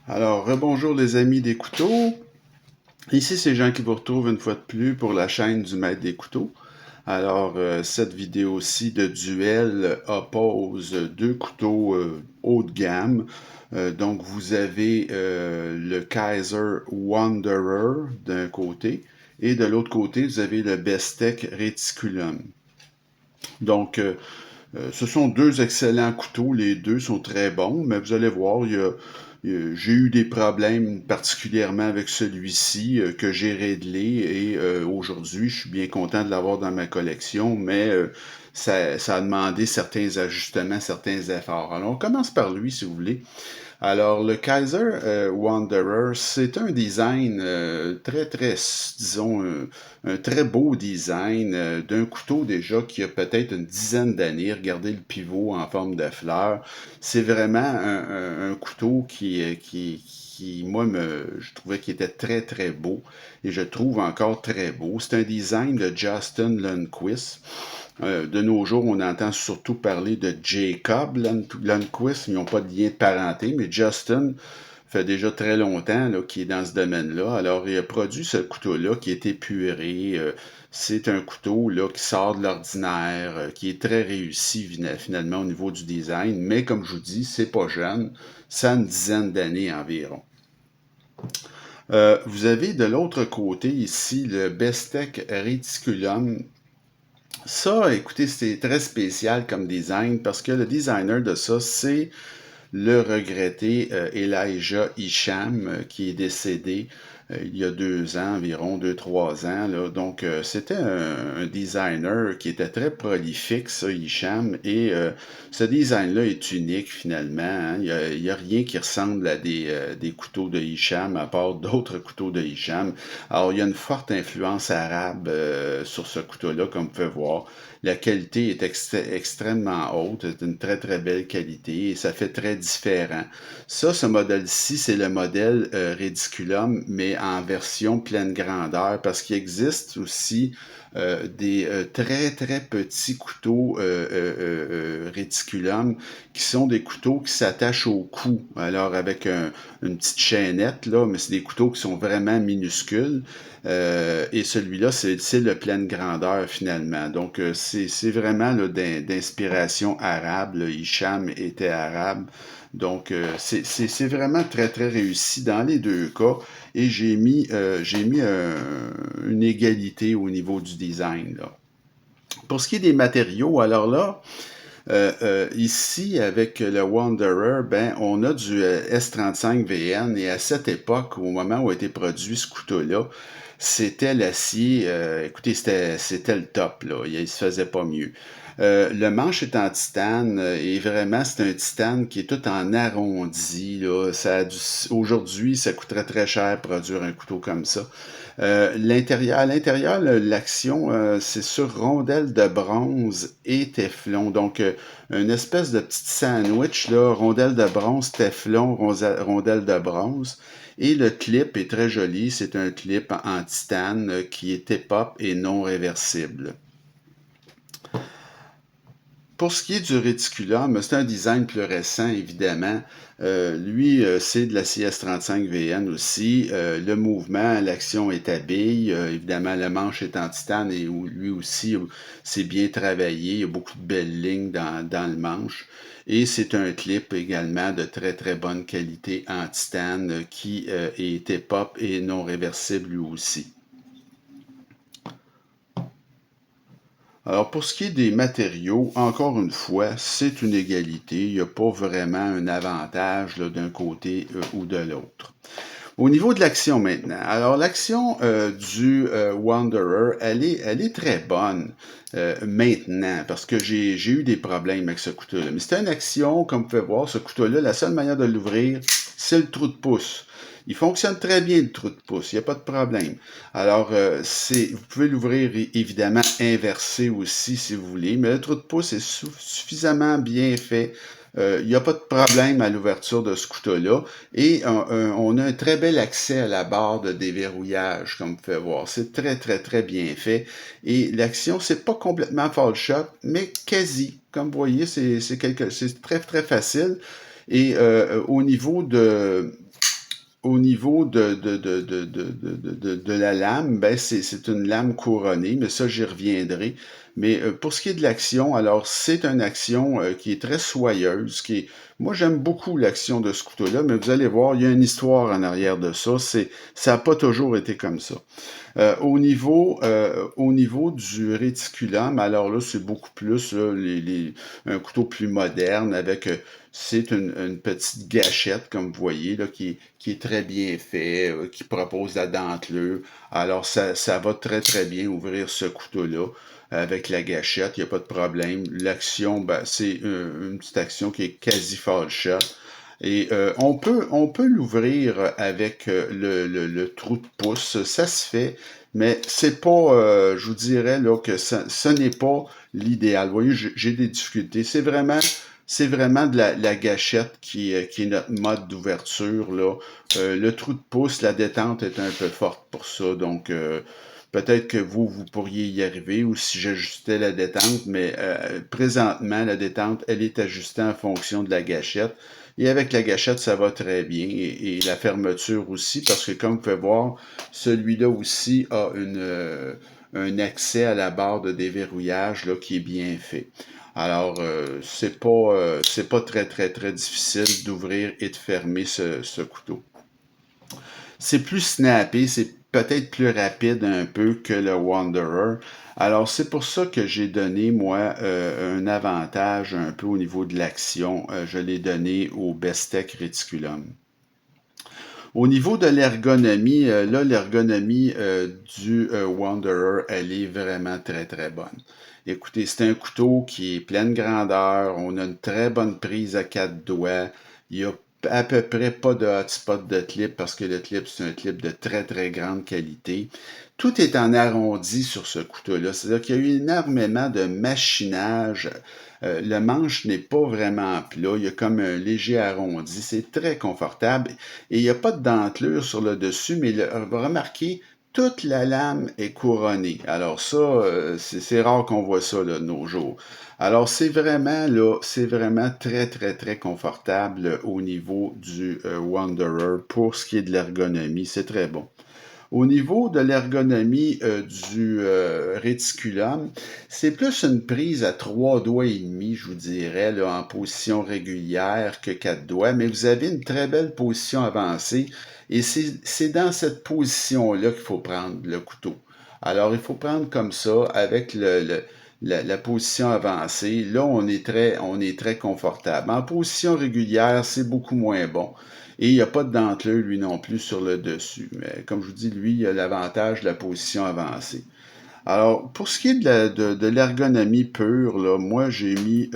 Alors, rebonjour les amis des couteaux. Ici, c'est Jean qui vous retrouve une fois de plus pour la chaîne du Maître des couteaux. Alors, cette vidéo-ci de duel oppose deux couteaux haut de gamme. Donc, vous avez le Kaiser Wanderer d'un côté et de l'autre côté, vous avez le Bestech Reticulum. Donc, ce sont deux excellents couteaux, les deux sont très bons, mais vous allez voir, j'ai eu des problèmes particulièrement avec celui-ci que j'ai réglé et aujourd'hui, je suis bien content de l'avoir dans ma collection, mais ça a demandé certains ajustements, certains efforts. Alors, on commence par lui, si vous voulez. Alors, le Kaiser Wanderer, c'est un design disons, un très beau design d'un couteau déjà qui a peut-être une dizaine d'années. Regardez le pivot en forme de fleur. C'est vraiment un couteau moi, je trouvais qu'il était très beau et je trouve encore très beau. C'est un design de Justin Lundquist. De nos jours, on entend surtout parler de Jacob Lundquist. Ils n'ont pas de lien de parenté, mais Justin fait déjà très longtemps qu'il est dans ce domaine-là. Alors, il a produit ce couteau-là qui est épuré. C'est un couteau là, qui sort de l'ordinaire, qui est très réussi finalement au niveau du design. Mais comme je vous dis, c'est pas jeune. Ça a une dizaine d'années environ. Vous avez de l'autre côté ici le Bestech Reticulum. Ça, écoutez, c'est très spécial comme design parce que le designer de ça, c'est le regretté Elijah Isham qui est décédé il y a 2 ans environ, 2, 3 ans. Là. Donc, c'était un designer qui était très prolifique, ça, Isham, et ce design-là est unique finalement. Hein. Il y a rien qui ressemble à des couteaux de Isham, à part d'autres couteaux de Isham. Alors, il y a une forte influence arabe sur ce couteau-là, comme vous pouvez voir. La qualité est extrêmement haute, c'est une très belle qualité et ça fait très différent. Ça, ce modèle-ci, c'est le modèle Ridiculum, mais en version pleine grandeur, parce qu'il existe aussi des très petits couteaux Reticulum qui sont des couteaux qui s'attachent au cou. Alors avec une petite chaînette, là, mais c'est des couteaux qui sont vraiment minuscules. Et celui-là, c'est le pleine grandeur finalement. Donc, c'est vraiment d'inspiration arabe. Là. Hicham était arabe. Donc, c'est vraiment très réussi dans les deux cas. Et j'ai mis une égalité au niveau du design. Là. Pour ce qui est des matériaux, alors là, ici, avec le Wanderer, ben, on a du S35VN et à cette époque, au moment où a été produit ce couteau-là, c'était l'acier, écoutez, c'était le top, là, il se faisait pas mieux. Le manche est en titane et vraiment, c'est un titane qui est tout en arrondi. Là. Aujourd'hui, ça coûterait très cher produire un couteau comme ça. À l'intérieur, l'action, c'est sur rondelle de bronze et téflon. Donc, une espèce de petit sandwich, là, rondelle de bronze, téflon, rondelle de bronze. Et le clip est très joli. C'est un clip en titane qui est hip-hop et non réversible. Pour ce qui est du réticulum, c'est un design plus récent, évidemment. Lui, c'est de la CS35VN aussi. Le mouvement, l'action est à bille. Évidemment, le manche est en titane et lui aussi, c'est bien travaillé. Il y a beaucoup de belles lignes dans le manche. Et c'est un clip également de très bonne qualité en titane qui est hip-hop et non réversible lui aussi. Alors, pour ce qui est des matériaux, encore une fois, c'est une égalité. Il n'y a pas vraiment un avantage d'un côté ou de l'autre. Au niveau de l'action maintenant. Alors, l'action du Wanderer, elle est très bonne maintenant parce que j'ai eu des problèmes avec ce couteau-là. Mais c'est une action, comme vous pouvez voir, ce couteau-là, la seule manière de l'ouvrir, c'est le trou de pouce. Il fonctionne très bien, le trou de pouce, il n'y a pas de problème. Alors, vous pouvez l'ouvrir évidemment inversé aussi si vous voulez, mais le trou de pouce est suffisamment bien fait. Il n'y a pas de problème à l'ouverture de ce couteau-là. Et on a un très bel accès à la barre de déverrouillage, comme vous pouvez voir. C'est très bien fait. Et l'action, c'est pas complètement fall shot, mais quasi. Comme vous voyez, c'est très facile. Et au niveau au niveau de la lame, ben c'est une lame couronnée, mais ça, j'y reviendrai. Mais pour ce qui est de l'action, alors c'est une action qui est très soyeuse, moi j'aime beaucoup l'action de ce couteau-là, mais vous allez voir, il y a une histoire en arrière de ça. Ça n'a pas toujours été comme ça. Au niveau du réticulum, alors là, c'est beaucoup plus là, un couteau plus moderne avec c'est une petite gâchette, comme vous voyez, là, qui est très bien fait, qui propose la dentelure. Alors, ça va très, très bien ouvrir ce couteau-là avec la gâchette, il n'y a pas de problème. L'action, ben, c'est une petite action qui est quasi fall shot. Et on peut l'ouvrir avec le trou de pouce, ça se fait, mais c'est pas, je vous dirais là que ce n'est pas l'idéal. Vous voyez, j'ai des difficultés. C'est vraiment de la gâchette qui est notre mode d'ouverture là. Le trou de pouce, la détente est un peu forte pour ça, donc peut-être que vous pourriez y arriver ou si j'ajustais la détente, mais présentement, la détente, elle est ajustée en fonction de la gâchette. Et avec la gâchette, ça va très bien. Et la fermeture aussi, parce que comme vous pouvez voir, celui-là aussi a un accès à la barre de déverrouillage là, qui est bien fait. Alors, c'est pas très, très, très difficile d'ouvrir et de fermer ce couteau. C'est plus snappy, c'est peut-être plus rapide un peu que le Wanderer. Alors, c'est pour ça que j'ai donné, moi, un avantage un peu au niveau de l'action. Je l'ai donné au Bestech Reticulum. Au niveau de l'ergonomie, là, l'ergonomie du Wanderer, elle est vraiment très, très bonne. Écoutez, c'est un couteau qui est pleine grandeur. On a une très bonne prise à quatre doigts. Il y a à peu près pas de hotspot de clip parce que le clip, c'est un clip de très, très grande qualité. Tout est en arrondi sur ce couteau-là. C'est-à-dire qu'il y a eu énormément de machinage. Le manche n'est pas vraiment plat. Il y a comme un léger arrondi. C'est très confortable. Et il n'y a pas de dentelure sur le dessus, mais remarquez, toute la lame est couronnée. Alors ça, c'est rare qu'on voit ça là, de nos jours. Alors c'est vraiment très, très, très confortable au niveau du Wanderer pour ce qui est de l'ergonomie. C'est très bon. Au niveau de l'ergonomie du réticulum, c'est plus une prise à 3 doigts et demi, je vous dirais, là, en position régulière que 4 doigts, mais vous avez une très belle position avancée et c'est dans cette position-là qu'il faut prendre le couteau. Alors, il faut prendre comme ça avec la position avancée. Là, on est très confortable. En position régulière, c'est beaucoup moins bon. Et il n'y a pas de dentelure, lui non plus, sur le dessus. Mais comme je vous dis, lui, il a l'avantage de la position avancée. Alors, pour ce qui est de l'ergonomie pure, là, moi, j'ai mis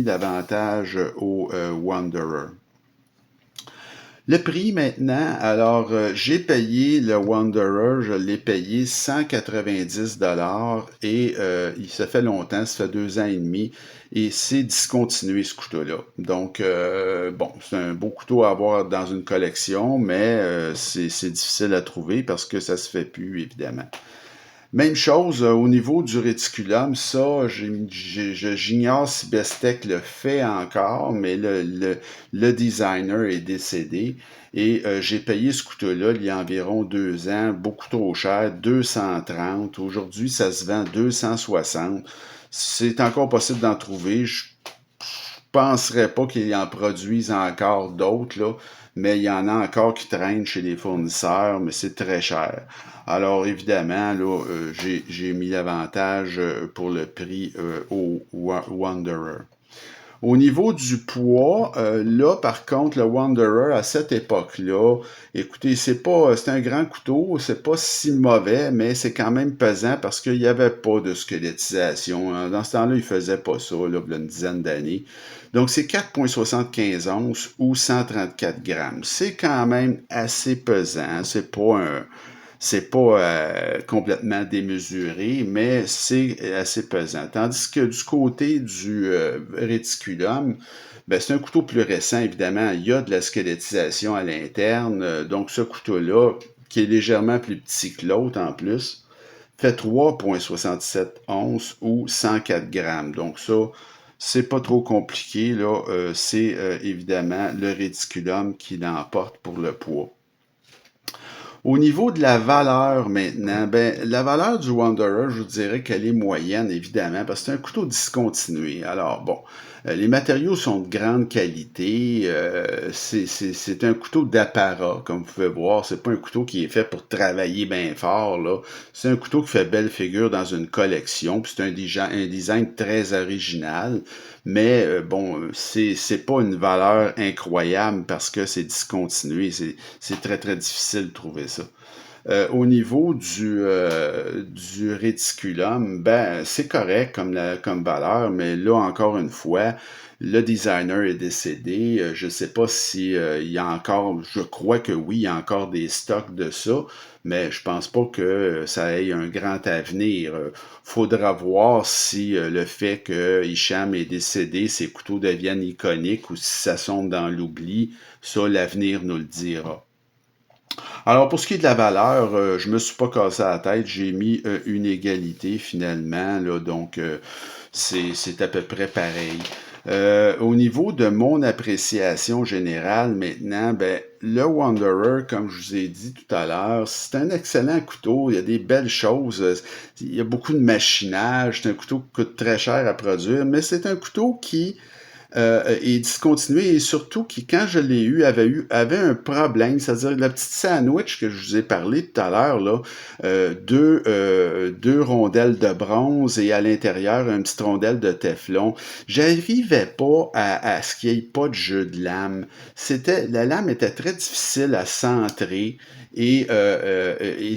l'avantage au Wanderer. Le prix maintenant, alors j'ai payé le Wanderer, je l'ai payé 190 et ça fait longtemps, ça fait 2 ans et demi et c'est discontinué ce couteau-là. Donc bon, c'est un beau couteau à avoir dans une collection, mais c'est difficile à trouver parce que ça se fait plus évidemment. Même chose au niveau du réticulum, ça, j'ignore si Bestech le fait encore, mais le designer est décédé et j'ai payé ce couteau-là il y a environ 2 ans, beaucoup trop cher, 230. Aujourd'hui, ça se vend 260. C'est encore possible d'en trouver. Je penserais pas qu'ils en produisent encore d'autres, là, mais il y en a encore qui traînent chez les fournisseurs, mais c'est très cher. Alors évidemment, là, j'ai mis l'avantage pour le prix au Wanderer. Au niveau du poids, là, par contre, le Wanderer, à cette époque-là, écoutez, c'est un grand couteau, c'est pas si mauvais, mais c'est quand même pesant parce qu'il n'y avait pas de squelettisation, hein. Dans ce temps-là, il faisait pas ça, là, il y a une dizaine d'années. Donc, c'est 4,75 onces ou 134 grammes. C'est quand même assez pesant, c'est pas complètement démesuré, mais c'est assez pesant. Tandis que du côté du réticulum, ben, c'est un couteau plus récent, évidemment. Il y a de la squelettisation à l'interne. Donc, ce couteau-là, qui est légèrement plus petit que l'autre en plus, fait 3,67 onces ou 104 grammes. Donc, ça, c'est pas trop compliqué, là. C'est évidemment le réticulum qui l'emporte pour le poids. Au niveau de la valeur maintenant, ben, la valeur du Wanderer, je vous dirais qu'elle est moyenne, évidemment, parce que c'est un couteau discontinué. Alors bon, les matériaux sont de grande qualité. C'est un couteau d'apparat, comme vous pouvez voir. C'est pas un couteau qui est fait pour travailler bien fort, là. C'est un couteau qui fait belle figure dans une collection. Puis c'est un design très original. Mais bon, c'est pas une valeur incroyable parce que c'est discontinué. C'est très, très difficile de trouver ça. Au niveau du réticulum, ben, c'est correct comme valeur, mais là, encore une fois, le designer est décédé. Je ne sais pas si il y a encore, je crois que oui, il y a encore des stocks de ça, mais je pense pas que ça ait un grand avenir. Faudra voir si le fait que Hicham est décédé, ses couteaux deviennent iconiques ou si ça sombre dans l'oubli. Ça, l'avenir nous le dira. Alors, pour ce qui est de la valeur, je me suis pas cassé la tête. J'ai mis une égalité finalement, là, donc c'est à peu près pareil. Au niveau de mon appréciation générale maintenant, ben, le Wanderer, comme je vous ai dit tout à l'heure, c'est un excellent couteau. Il y a des belles choses. Il y a beaucoup de machinage. C'est un couteau qui coûte très cher à produire, mais c'est un couteau qui est discontinué et surtout qui, quand je l'ai avait un problème, c'est-à-dire la petite sandwich que je vous ai parlé tout à l'heure, là, deux rondelles de bronze et à l'intérieur une petite rondelle de téflon. J'arrivais pas à ce qu'il n'y ait pas de jeu de lame. La lame était très difficile à centrer. Et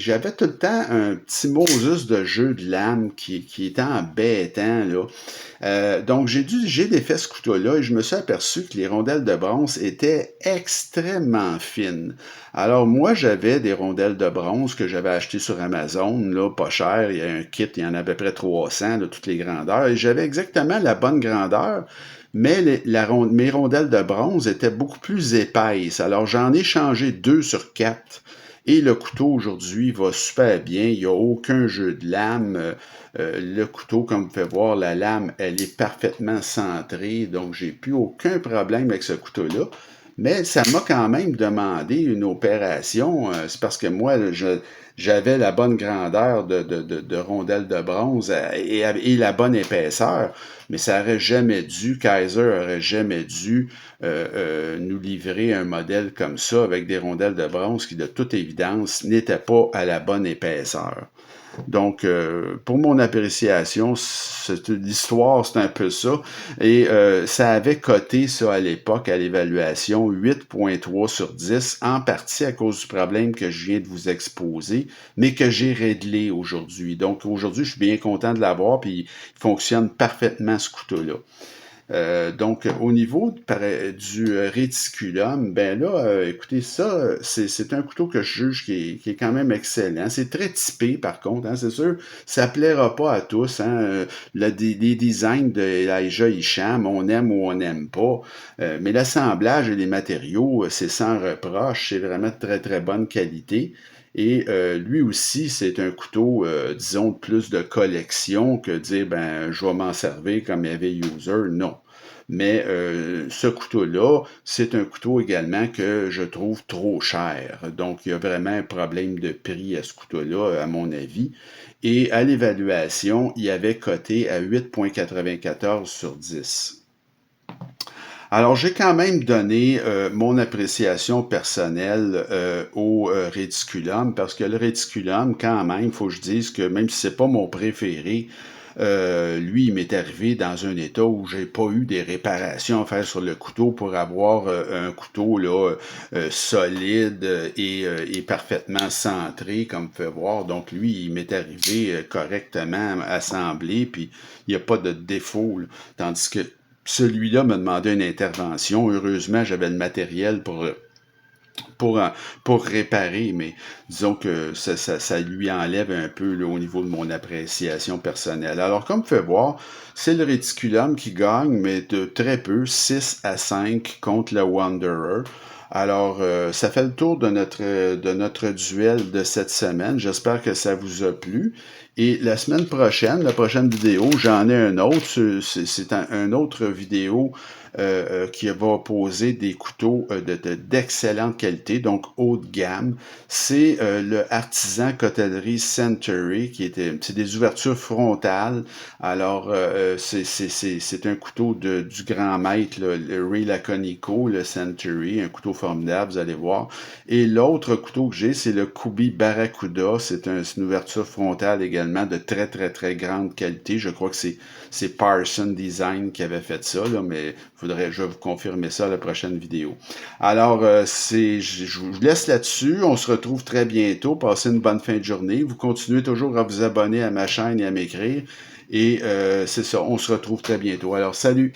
j'avais tout le temps un petit Moses de jeu de lame qui était embêtant, là. Donc, j'ai défait ce couteau-là et je me suis aperçu que les rondelles de bronze étaient extrêmement fines. Alors, moi, j'avais des rondelles de bronze que j'avais achetées sur Amazon, là, pas cher. Il y a un kit, il y en a à peu près 300 de toutes les grandeurs. Et j'avais exactement la bonne grandeur, mais mes rondelles de bronze étaient beaucoup plus épaisses. Alors, j'en ai changé 2 sur 4. Et le couteau aujourd'hui va super bien. Il n'y a aucun jeu de lame. Le couteau, comme vous pouvez voir, la lame, elle est parfaitement centrée. Donc, j'ai plus aucun problème avec ce couteau-là. Mais ça m'a quand même demandé une opération. C'est parce que moi, j'avais la bonne grandeur de rondelle de bronze et la bonne épaisseur. Mais ça aurait jamais dû, Kaiser aurait jamais dû nous livrer un modèle comme ça avec des rondelles de bronze qui, de toute évidence, n'étaient pas à la bonne épaisseur. Donc, pour mon appréciation, l'histoire, c'est un peu ça. Et ça avait coté, ça, à l'époque, à l'évaluation, 8,3 sur 10, en partie à cause du problème que je viens de vous exposer, mais que j'ai réglé aujourd'hui. Donc, aujourd'hui, je suis bien content de l'avoir, puis il fonctionne parfaitement, ce couteau-là. Donc, au niveau du réticulum, ben là, écoutez, ça, c'est un couteau que je juge qui est quand même excellent. C'est très typé, par contre, hein, c'est sûr, ça plaira pas à tous. Hein, les designs de Elijah Hicham, on aime ou on n'aime pas. Mais l'assemblage et les matériaux, c'est sans reproche. C'est vraiment de très, très bonne qualité. Et lui aussi, c'est un couteau, disons, de plus de collection que dire, ben, je vais m'en servir comme heavy user. Non. Mais ce couteau-là, c'est un couteau également que je trouve trop cher. Donc, il y a vraiment un problème de prix à ce couteau-là, à mon avis. Et à l'évaluation, il avait coté à 8,94 sur 10. Alors, j'ai quand même donné mon appréciation personnelle au réticulum, parce que le réticulum, quand même, il faut que je dise que même si c'est pas mon préféré, lui, il m'est arrivé dans un état où j'ai pas eu des réparations à faire sur le couteau pour avoir un couteau là solide et parfaitement centré, comme vous pouvez voir. Donc lui, il m'est arrivé correctement assemblé, puis il n'y a pas de défaut, là. Tandis que celui-là me demandait une intervention. Heureusement, j'avais le matériel pour, pour réparer, mais disons que ça lui enlève un peu là, au niveau de mon appréciation personnelle. Alors, comme vous pouvez voir, c'est le réticulum qui gagne, mais de très peu, 6-5 contre le Wanderer. Alors, ça fait le tour de notre duel de cette semaine. J'espère que ça vous a plu. Et la semaine prochaine, la prochaine vidéo, j'en ai un autre. C'est un autre vidéo qui va poser des couteaux d'excellente qualité, donc haut de gamme. C'est le Artisan Coutellerie Century, c'est des ouvertures frontales. Alors, c'est un couteau du grand maître, là, le Ray Laconico, le Century, un couteau formidable, vous allez voir. Et l'autre couteau que j'ai, c'est le Kubi Barracuda. C'est une ouverture frontale également de très, très, très grande qualité. Je crois que c'est Parson Design qui avait fait ça, là, mais je vais vous confirmer ça à la prochaine vidéo. Alors, je vous laisse là-dessus. On se retrouve très bientôt. Passez une bonne fin de journée. Vous continuez toujours à vous abonner à ma chaîne et à m'écrire. Et c'est ça, on se retrouve très bientôt. Alors, salut!